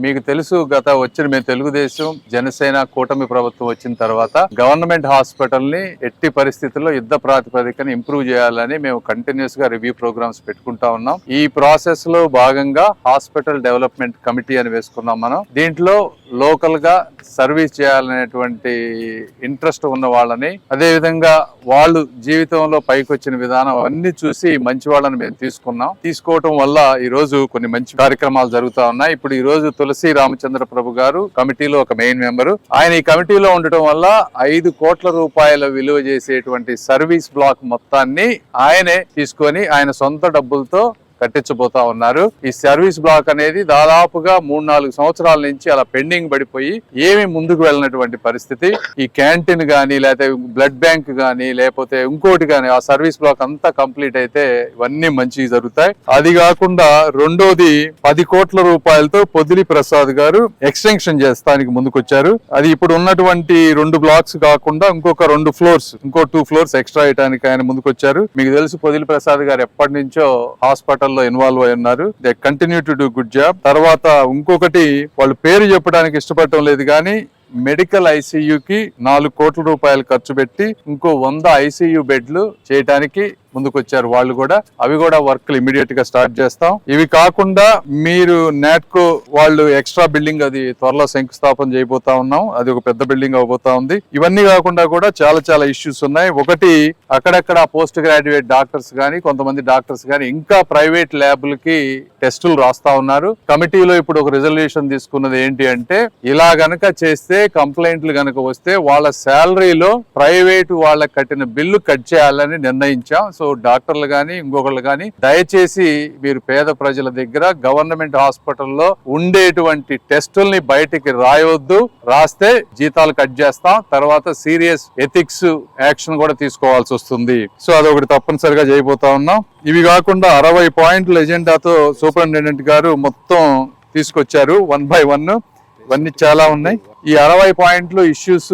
మీకు తెలుసు మేము తెలుగుదేశం జనసేన కూటమి ప్రభుత్వం వచ్చిన తర్వాత గవర్నమెంట్ హాస్పిటల్ ని ఎట్టి పరిస్థితుల్లో యుద్ధ ప్రాతిపదికన ఇంప్రూవ్ చేయాలని మేము కంటిన్యూస్ గా రివ్యూ ప్రోగ్రామ్స్ పెట్టుకుంటా ఉన్నాం. ఈ ప్రాసెస్ లో భాగంగా హాస్పిటల్ డెవలప్మెంట్ కమిటీ అని వేసుకున్నాం. మనం దీంట్లో లోకల్ గా సర్వీస్ చేయాలనేటువంటి ఇంట్రెస్ట్ ఉన్న వాళ్ళని, అదే విధంగా వాళ్ళు జీవితంలో పైకి వచ్చిన విధానం అన్ని చూసి మంచి వాళ్ళని మేము తీసుకోవటం వల్ల ఈ రోజు కొన్ని మంచి కార్యక్రమాలు జరుగుతా ఉన్నాయి. ఇప్పుడు ఈ రోజు తులసి రామచంద్ర ప్రభు గారు కమిటీలో ఒక మెయిన్ మెంబరు. ఆయన ఈ కమిటీలో ఉండటం వల్ల 5 కోట్ల రూపాయల విలువ చేసేటువంటి సర్వీస్ బ్లాక్ మొత్తాన్ని ఆయనే తీసుకొని ఆయన సొంత డబ్బులతో కట్టించబోతా ఉన్నారు. ఈ సర్వీస్ బ్లాక్ అనేది దాదాపుగా 3-4 సంవత్సరాల నుంచి అలా పెండింగ్ పడిపోయి ఏమీ ముందుకు వెళ్ళినటువంటి పరిస్థితి. ఈ క్యాంటీన్ గానీ, లేకపోతే బ్లడ్ బ్యాంక్ గానీ, లేకపోతే ఇంకోటి గానీ, ఆ సర్వీస్ బ్లాక్ అంతా కంప్లీట్ అయితే ఇవన్నీ మంచి జరుగుతాయి. అది కాకుండా రెండోది 10 కోట్ల రూపాయలతో పొదిలి ప్రసాద్ గారు ఎక్స్టెన్షన్ చేస్తానికి ముందుకొచ్చారు. అది ఇప్పుడు ఉన్నటువంటి 2 బ్లాక్స్ కాకుండా ఇంకొక 2 ఫ్లోర్స్, ఇంకో 2 ఫ్లోర్స్ ఎక్స్ట్రా వేయడానికి ఆయన ముందుకొచ్చారు. మీకు తెలుసు పొదిలి ప్రసాద్ గారు ఎప్పటి నుంచో హాస్పిటల్ ఇన్వాల్వ్ అయి ఉన్నారు. They continue to do good job. తర్వాత ఇంకొకటి వాళ్ళు పేరు చెప్పడానికి ఇష్టపడటం లేదు కానీ మెడికల్ ఐసీయూకి 4 కోట్ల రూపాయలు ఖర్చు పెట్టి ఇంకో 100 ఐసీయూ బెడ్లు చేయడానికి ముందుకొచ్చారు. వాళ్ళు కూడా అవి కూడా వర్క్లు ఇమీడియట్ గా స్టార్ట్ చేస్తాం. ఇవి కాకుండా మీరు నాట్కో వాళ్ళు ఎక్స్ట్రా బిల్డింగ్ అది త్వరలో శంకుస్థాపన చేయబోతా ఉన్నాం. అది ఒక పెద్ద బిల్డింగ్ అవబోతా ఉంది. ఇవన్నీ కాకుండా కూడా చాలా ఇష్యూస్ ఉన్నాయి. ఒకటి, అక్కడక్కడ పోస్ట్ గ్రాడ్యుయేట్ డాక్టర్స్ గానీ, కొంతమంది డాక్టర్స్ గానీ ఇంకా ప్రైవేట్ ల్యాబ్లకి టెస్టులు రాస్తా ఉన్నారు. కమిటీలో ఇప్పుడు ఒక రిజల్యూషన్ తీసుకున్నది ఏంటి అంటే, ఇలా గనక చేస్తే కంప్లైంట్లు గనక వస్తే వాళ్ళ శాలరీలో ప్రైవేట్ వాళ్ళకి కట్టిన బిల్లు కట్ చేయాలని నిర్ణయించాం. సో డాక్టర్లు గాని ఇంకొకళ్ళు గాని దయచేసి మీరు పేద ప్రజల దగ్గర గవర్నమెంట్ హాస్పిటల్లో ఉండేటువంటి టెస్టుల్ని బయటికి రాయవద్దు. రాస్తే జీతాలు కట్ చేస్తాం. తర్వాత సీరియస్ ఎథిక్స్ యాక్షన్ కూడా తీసుకోవాల్సి వస్తుంది. సో అదొకటి తప్పనిసరిగా చేయబోతా ఉన్నాం. ఇవి కాకుండా 60 పాయింట్ల ఎజెండాతో సూపరింటెండెంట్ గారు మొత్తం తీసుకొచ్చారు 1 by 1. ఇవన్నీ చాలా ఉన్నాయి. ఈ 60 పాయింట్లు ఇష్యూస్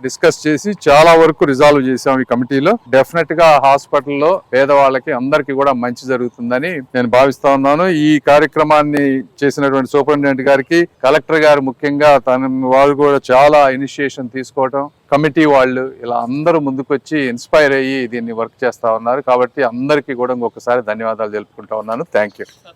డిస్కస్ చేసి చాలా వరకు రిజాల్వ్ చేసాం ఈ కమిటీలో. డెఫినెట్ గా హాస్పిటల్లో పేదవాళ్ళకి అందరికి కూడా మంచి జరుగుతుందని నేను భావిస్తా ఉన్నాను. ఈ కార్యక్రమాన్ని చేసినటువంటి సూపరింటెండెంట్ గారికి, కలెక్టర్ గారు ముఖ్యంగా వాళ్ళు కూడా చాలా ఇనిషియేషన్ తీసుకోవటం, కమిటీ వాళ్ళు ఇలా అందరూ ముందుకొచ్చి ఇన్స్పైర్ అయ్యి దీన్ని వర్క్ చేస్తా ఉన్నారు. కాబట్టి అందరికీ కూడా ఇంకొకసారి ధన్యవాదాలు తెలుపుకుంటా ఉన్నాను. Thank you.